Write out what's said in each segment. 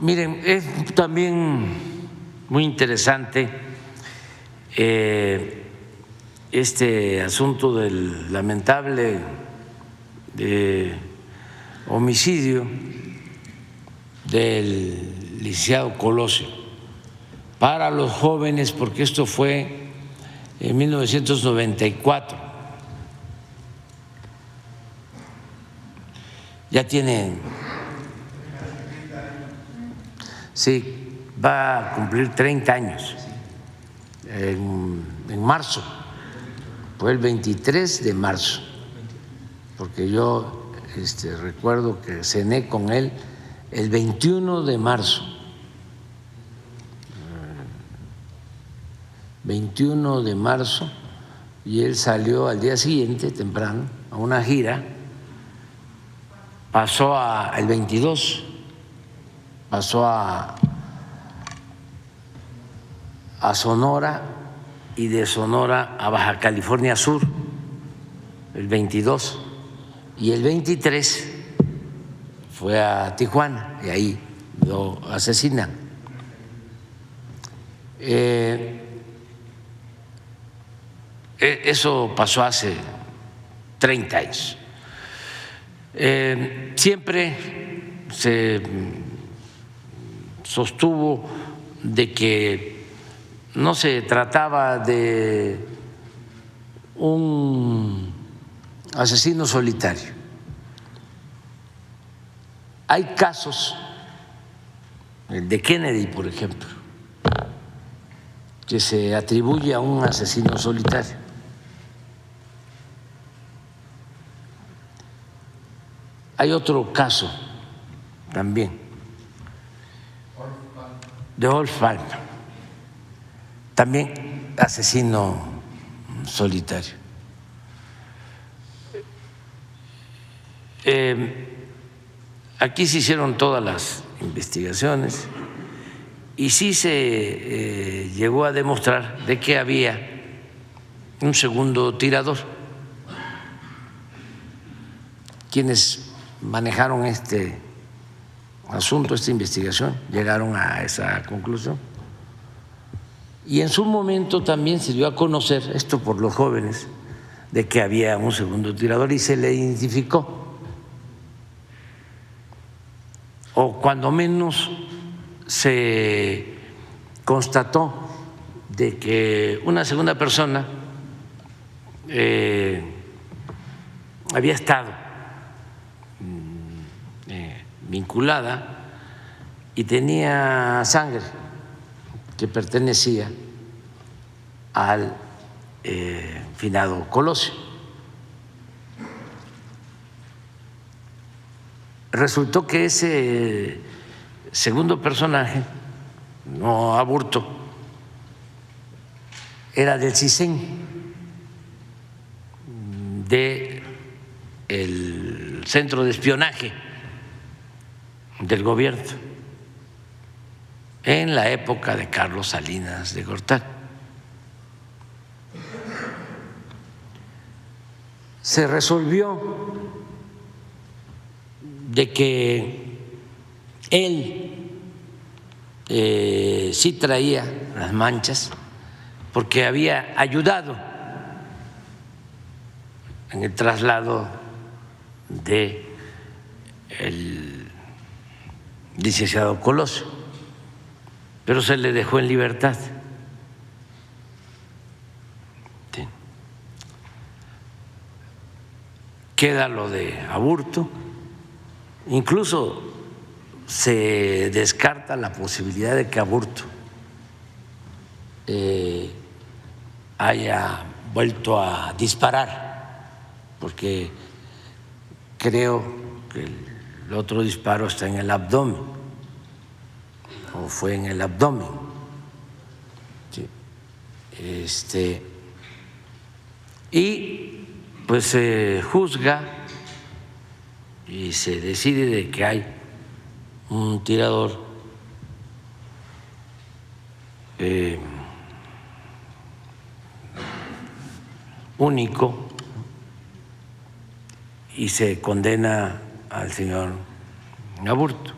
Miren, es también muy interesante este asunto del lamentable homicidio del licenciado Colosio para los jóvenes, porque esto fue en 1994. Ya tiene, sí, va a cumplir 30 años en marzo, fue el 23 de marzo, porque yo recuerdo que cené con él el 21 de marzo. 21 de marzo, y él salió al día siguiente temprano a una gira, pasó el 22, pasó a Sonora, y de Sonora a Baja California Sur el 22, y el 23 fue a Tijuana y ahí lo asesinan. Eso pasó hace 30 años. Siempre se sostuvo de que no se trataba de un asesino solitario. Hay casos, el de Kennedy, por ejemplo, que se atribuye a un asesino solitario. Hay otro caso también de Wolf Palmer, también asesino solitario. Aquí se hicieron todas las investigaciones y sí se llegó a demostrar de que había un segundo tirador. Quienes manejaron este asunto, esta investigación, llegaron a esa conclusión. Y en su momento también se dio a conocer, esto por los jóvenes, de que había un segundo tirador y se le identificó, o cuando menos se constató de que una segunda persona había estado vinculada y tenía sangre que pertenecía al finado Colosio. Resultó que ese segundo personaje, no Aburto, era del CISEN, del Centro de Espionaje del gobierno en la época de Carlos Salinas de Gortari. Se resolvió de que él sí traía las manchas porque había ayudado en el traslado de el licenciado Colosio, pero se le dejó en libertad. Sí. Queda lo de Aburto, incluso se descarta la posibilidad de que Aburto haya vuelto a disparar, porque creo que el otro disparo está en el abdomen, o fue en el abdomen. Sí. Y pues se juzga y se decide de que hay un tirador único y se condena al señor Aburto.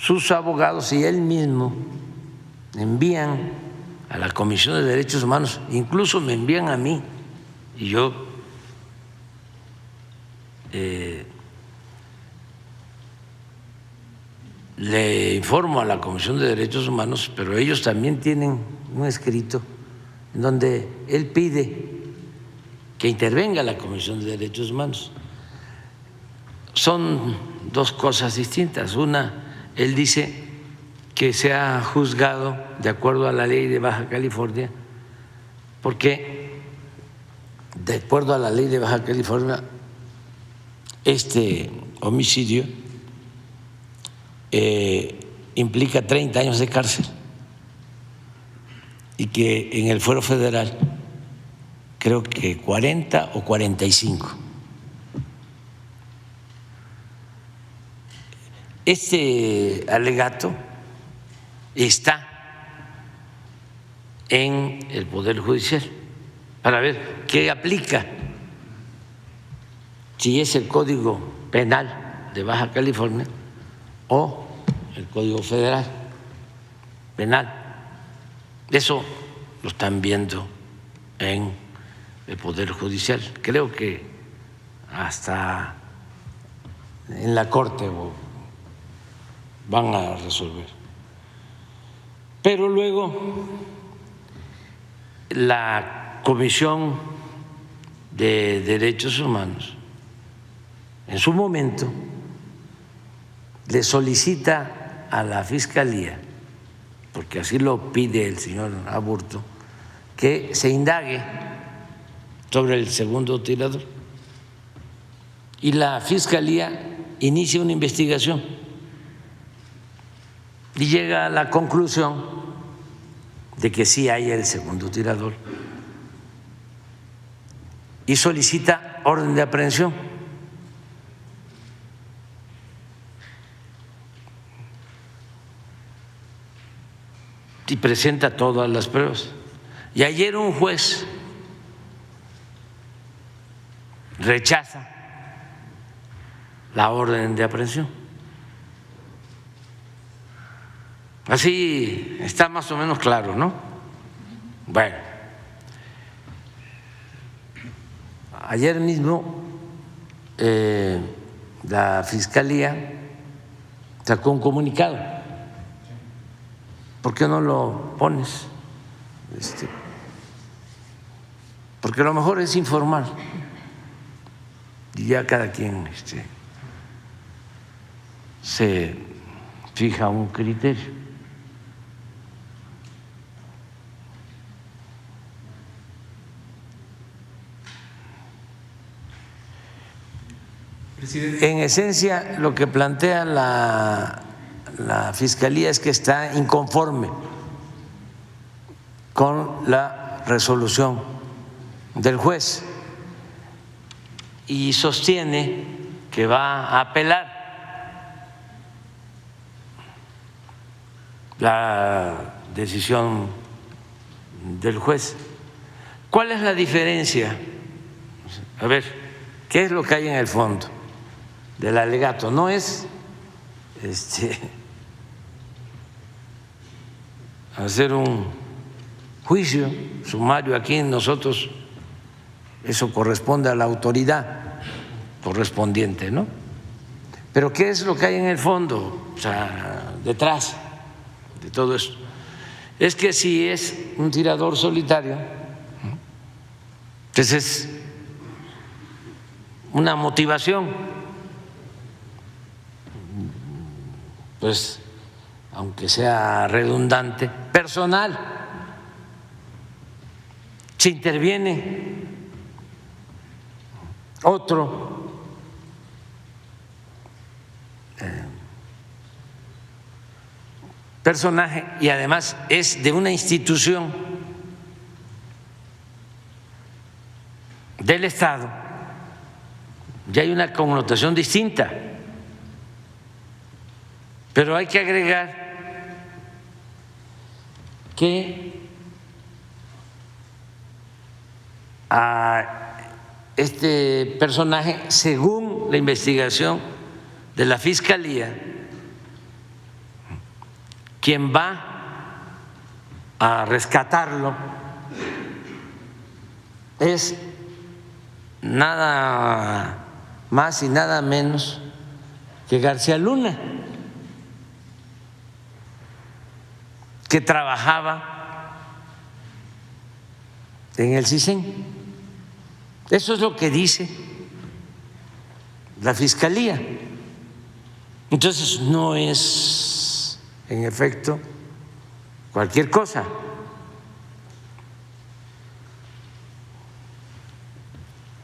sus abogados y él mismo envían a la Comisión de Derechos Humanos, incluso me envían a mí, y yo le informo a la Comisión de Derechos Humanos, pero ellos también tienen un escrito en donde él pide que intervenga la Comisión de Derechos Humanos. Son dos cosas distintas. Una, él dice que se ha juzgado de acuerdo a la ley de Baja California, porque de acuerdo a la ley de Baja California, este homicidio implica 30 años de cárcel y que en el fuero federal creo que 40 o 45. Este alegato está en el Poder Judicial para ver qué aplica, si es el Código Penal de Baja California o el Código Federal Penal. Eso lo están viendo en el Poder Judicial. Creo que hasta en la Corte van a resolver. Pero luego la Comisión de Derechos Humanos en su momento le solicita a la Fiscalía, porque así lo pide el señor Aburto, que se indague sobre el segundo tirador. Y la Fiscalía inicia una investigación y llega a la conclusión de que sí hay el segundo tirador y solicita orden de aprehensión. Y presenta todas las pruebas. Y ayer un juez rechaza la orden de aprehensión. Así está más o menos claro, ¿no? Bueno, ayer mismo la Fiscalía sacó un comunicado. ¿Por qué no lo pones? Porque a lo mejor es informar y ya cada quien se fija un criterio. Presidente. En esencia, lo que plantea la Fiscalía es que está inconforme con la resolución del juez y sostiene que va a apelar la decisión del juez. ¿Cuál es la diferencia? A ver, ¿qué es lo que hay en el fondo del alegato? No es hacer un juicio sumario aquí nosotros, eso corresponde a la autoridad correspondiente, ¿no? Pero ¿qué es lo que hay en el fondo? O sea, detrás de todo esto. Es que si es un tirador solitario, entonces es una motivación, pues, aunque sea redundante, personal. Si interviene otro personaje y además es de una institución del Estado, ya hay una connotación distinta. Pero hay que agregar que a este personaje, según la investigación de la Fiscalía, quien va a rescatarlo es nada más y nada menos que García Luna, que trabajaba en el CISEN. Eso es lo que dice la Fiscalía. Entonces no es, en efecto, cualquier cosa.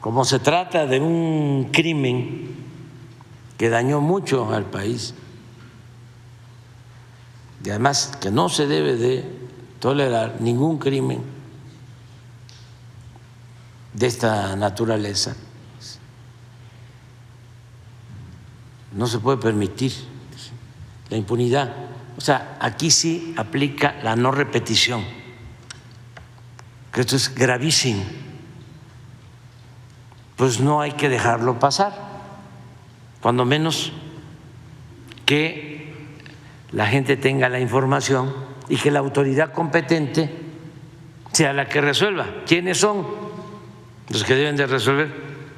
Como se trata de un crimen que dañó mucho al país y además que no se debe de tolerar ningún crimen de esta naturaleza, no se puede permitir la impunidad. O sea, aquí sí aplica la no repetición, que esto es gravísimo. Pues no hay que dejarlo pasar, cuando menos que la gente tenga la información y que la autoridad competente sea la que resuelva. ¿Quiénes son los que deben de resolver?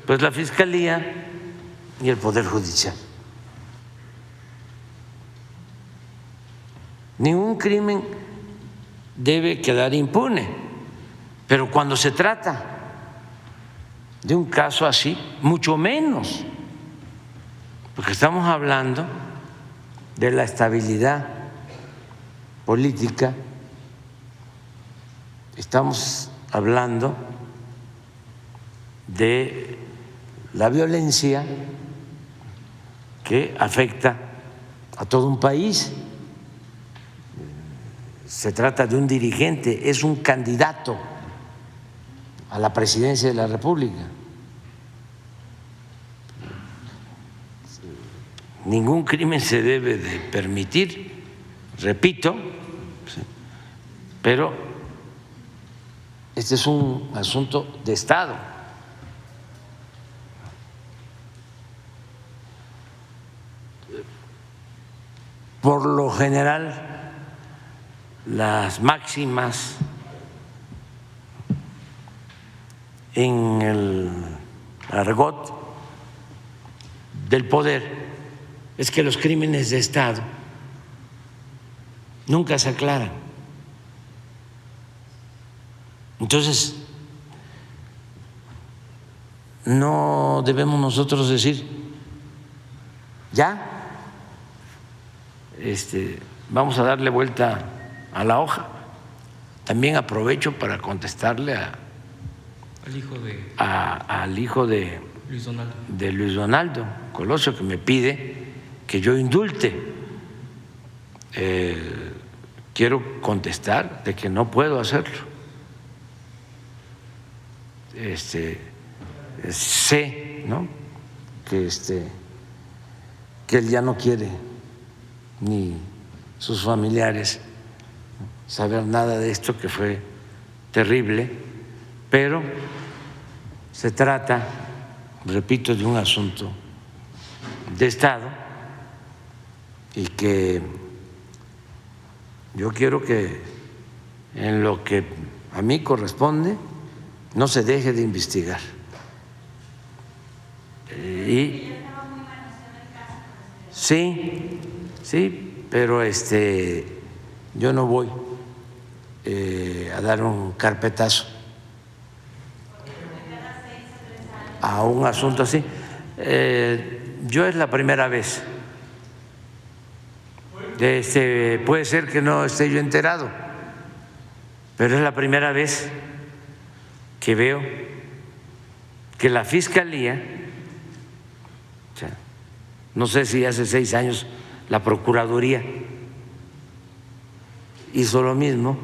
Pues la Fiscalía y el Poder Judicial. Ningún crimen debe quedar impune, pero cuando se trata de un caso así, mucho menos, porque estamos hablando de la estabilidad política, estamos hablando de la violencia que afecta a todo un país. Se trata de un dirigente, es un candidato a la presidencia de la República. Ningún crimen se debe de permitir, repito, pero este es un asunto de Estado. Por lo general, las máximas en el argot del poder es que los crímenes de Estado nunca se aclaran. Entonces, no debemos nosotros decir, ya, vamos a darle vuelta a la hoja. También aprovecho para contestarle al hijo de Luis Donaldo Colosio, que me pide que yo indulte. Quiero contestar de que no puedo hacerlo. Sé, ¿no?, que él ya no quiere, ni sus familiares, saber nada de esto, que fue terrible, pero se trata, repito, de un asunto de Estado y que yo quiero que en lo que a mí corresponde no se deje de investigar. Y sí, pero yo no voy a dar un carpetazo a un asunto así. Yo es la primera vez. Puede ser que no esté yo enterado, pero es la primera vez que veo que la Fiscalía, o sea, no sé si hace 6 años la Procuraduría hizo lo mismo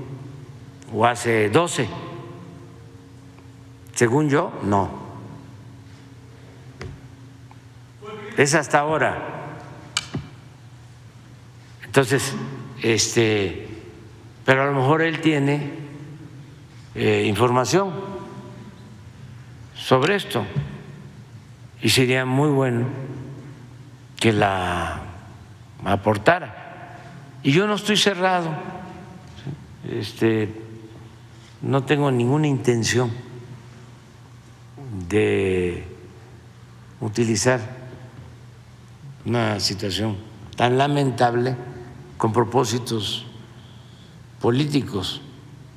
o hace 12, según yo, no. Es hasta ahora. Entonces, pero a lo mejor él tiene información sobre esto y sería muy bueno que la aportara. Y yo no estoy cerrado, no tengo ninguna intención de utilizar una situación tan lamentable con propósitos políticos,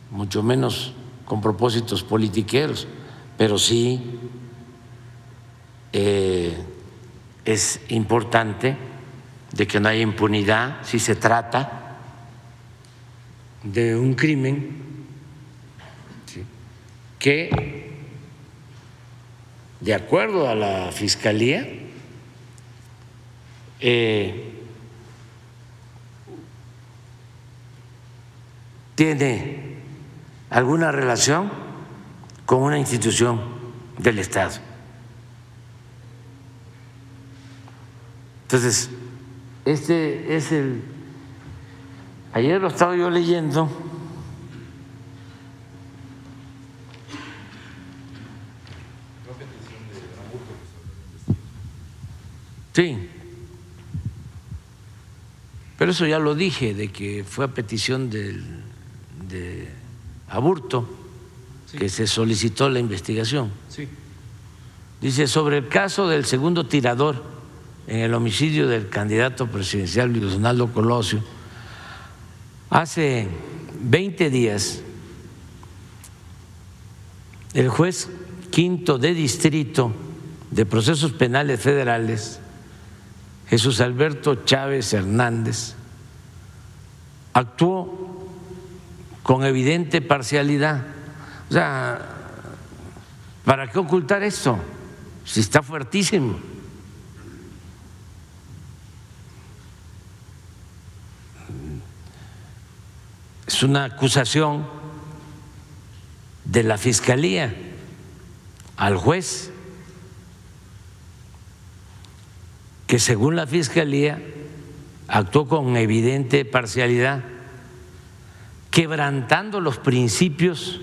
mucho menos con propósitos politiqueros, pero sí es importante de que no haya impunidad si se trata de un crimen, ¿sí?, que, de acuerdo a la Fiscalía, tiene alguna relación con una institución del Estado. Entonces, este es el… Ayer lo estaba yo leyendo. Sí, pero eso ya lo dije, de que fue a petición de Aburto, sí, que se solicitó la investigación. Sí. Dice, sobre el caso del segundo tirador en el homicidio del candidato presidencial Luis Donaldo Colosio, hace 20 días el juez quinto de distrito de procesos penales federales, Jesús Alberto Chávez Hernández, actuó con evidente parcialidad. O sea, ¿para qué ocultar esto? Si está fuertísimo. Es una acusación de la Fiscalía al juez, que según la Fiscalía actuó con evidente parcialidad, quebrantando los principios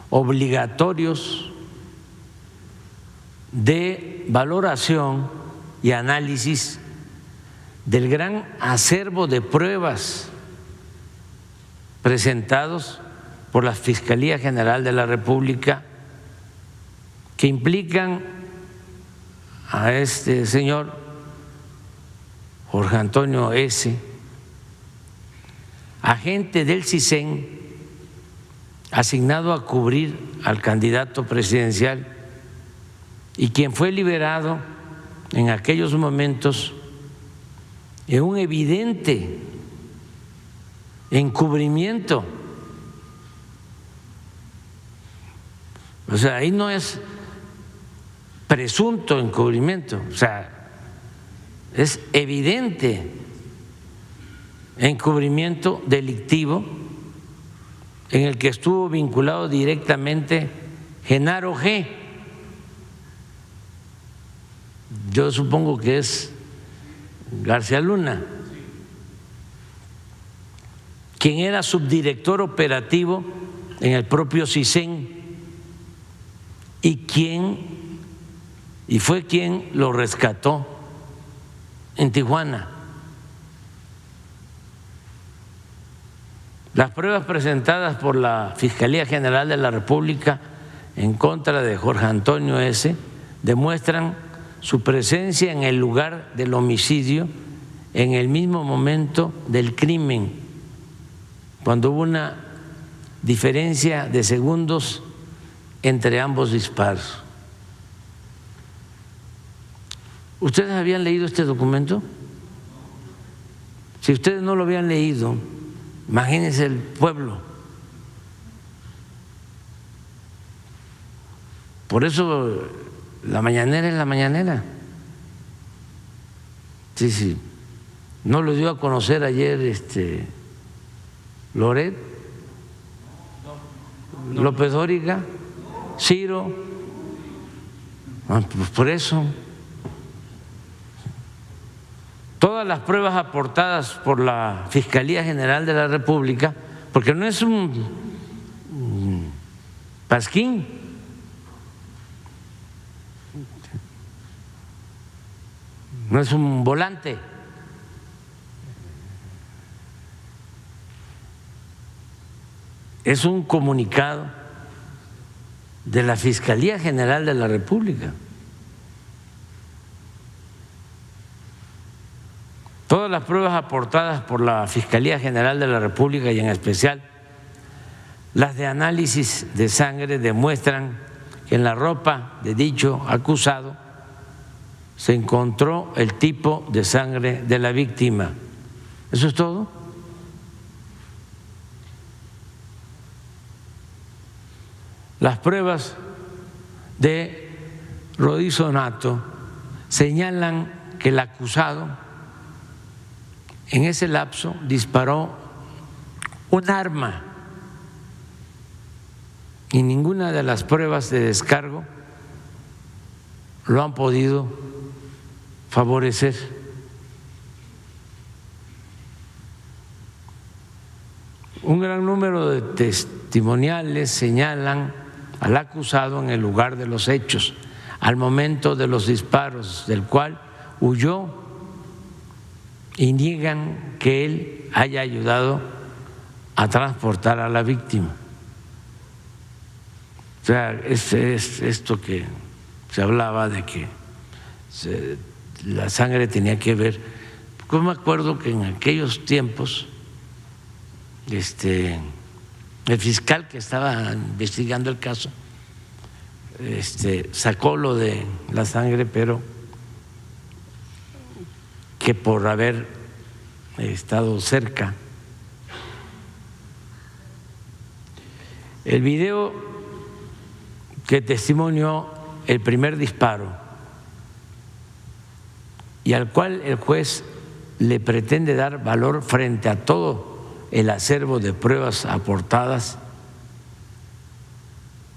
obligatorios de valoración y análisis del gran acervo de pruebas presentados por la Fiscalía General de la República, que implican a este señor Jorge Antonio S., agente del CISEN asignado a cubrir al candidato presidencial y quien fue liberado en aquellos momentos en un evidente encubrimiento. O sea, ahí no es presunto encubrimiento, o sea, es evidente encubrimiento delictivo en el que estuvo vinculado directamente Genaro G. Yo supongo que es García Luna, quien era subdirector operativo en el propio CISEN y fue quien lo rescató en Tijuana. Las pruebas presentadas por la Fiscalía General de la República en contra de Jorge Antonio S. demuestran su presencia en el lugar del homicidio en el mismo momento del crimen, cuando hubo una diferencia de segundos entre ambos disparos. ¿Ustedes habían leído este documento? Si ustedes no lo habían leído, imagínense el pueblo. Por eso la mañanera es la mañanera. Sí, sí. ¿No lo dio a conocer ayer Loret? No. López Dóriga, Ciro. Pues por eso. Todas las pruebas aportadas por la Fiscalía General de la República, porque no es un pasquín, no es un volante, es un comunicado de la Fiscalía General de la República. Todas las pruebas aportadas por la Fiscalía General de la República y en especial las de análisis de sangre demuestran que en la ropa de dicho acusado se encontró el tipo de sangre de la víctima. ¿Eso es todo? Las pruebas de Rodizonato señalan que el acusado en ese lapso disparó un arma y ninguna de las pruebas de descargo lo han podido favorecer. Un gran número de testimoniales señalan al acusado en el lugar de los hechos, al momento de los disparos, del cual huyó, y niegan que él haya ayudado a transportar a la víctima. O sea, es esto que se hablaba de que la sangre tenía que ver. Yo me acuerdo que en aquellos tiempos el fiscal que estaba investigando el caso sacó lo de la sangre, pero que por haber estado cerca. El video que testimonió el primer disparo y al cual el juez le pretende dar valor frente a todo el acervo de pruebas aportadas,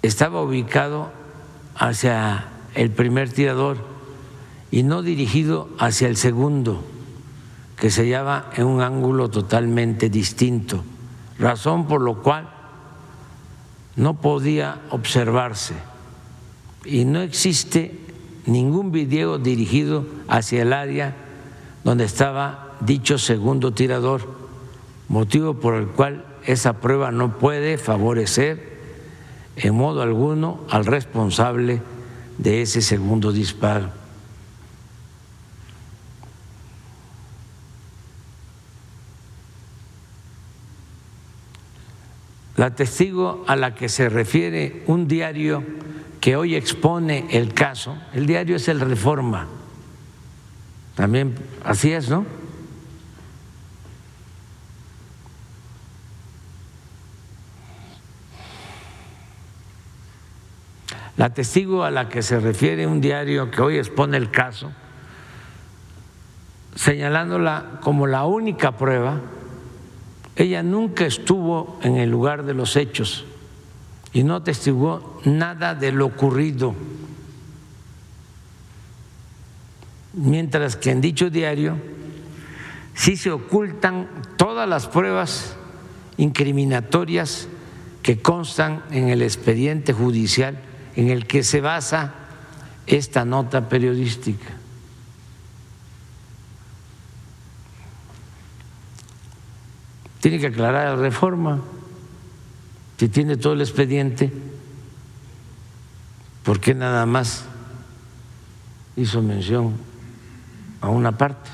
estaba ubicado hacia el primer tirador y no dirigido hacia el segundo, que se hallaba en un ángulo totalmente distinto, razón por lo cual no podía observarse y no existe ningún video dirigido hacia el área donde estaba dicho segundo tirador, motivo por el cual esa prueba no puede favorecer en modo alguno al responsable de ese segundo disparo. La testigo a la que se refiere un diario que hoy expone el caso, el diario es el Reforma, también así es, ¿no? La testigo a la que se refiere un diario que hoy expone el caso, señalándola como la única prueba, ella nunca estuvo en el lugar de los hechos y no atestiguó nada de lo ocurrido, mientras que en dicho diario sí se ocultan todas las pruebas incriminatorias que constan en el expediente judicial en el que se basa esta nota periodística. Tiene que aclarar la Reforma, si tiene todo el expediente, ¿por qué nada más hizo mención a una parte?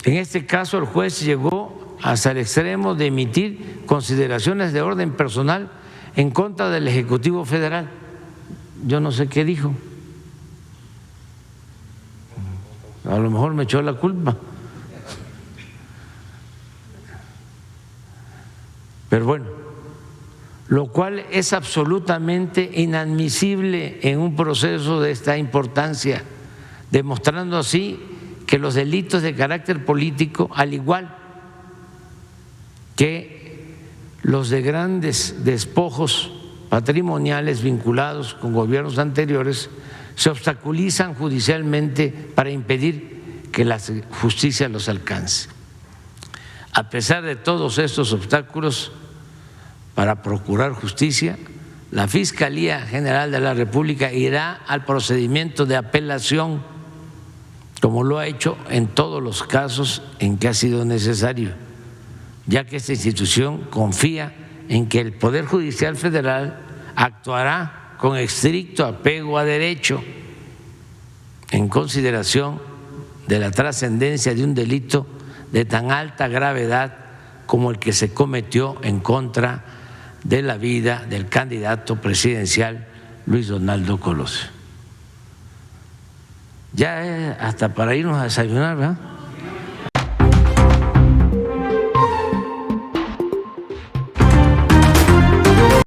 En este caso el juez llegó hasta el extremo de emitir consideraciones de orden personal en contra del Ejecutivo Federal. Yo no sé qué dijo, a lo mejor me echó la culpa. Pero bueno, lo cual es absolutamente inadmisible en un proceso de esta importancia, demostrando así que los delitos de carácter político, al igual que los de grandes despojos patrimoniales vinculados con gobiernos anteriores, se obstaculizan judicialmente para impedir que la justicia los alcance. A pesar de todos estos obstáculos para procurar justicia, la Fiscalía General de la República irá al procedimiento de apelación, como lo ha hecho en todos los casos en que ha sido necesario, ya que esta institución confía en que el Poder Judicial Federal actuará con estricto apego a derecho en consideración de la trascendencia de un delito de tan alta gravedad como el que se cometió en contra de la vida del candidato presidencial Luis Donaldo Colosio. Ya hasta para irnos a desayunar, ¿verdad?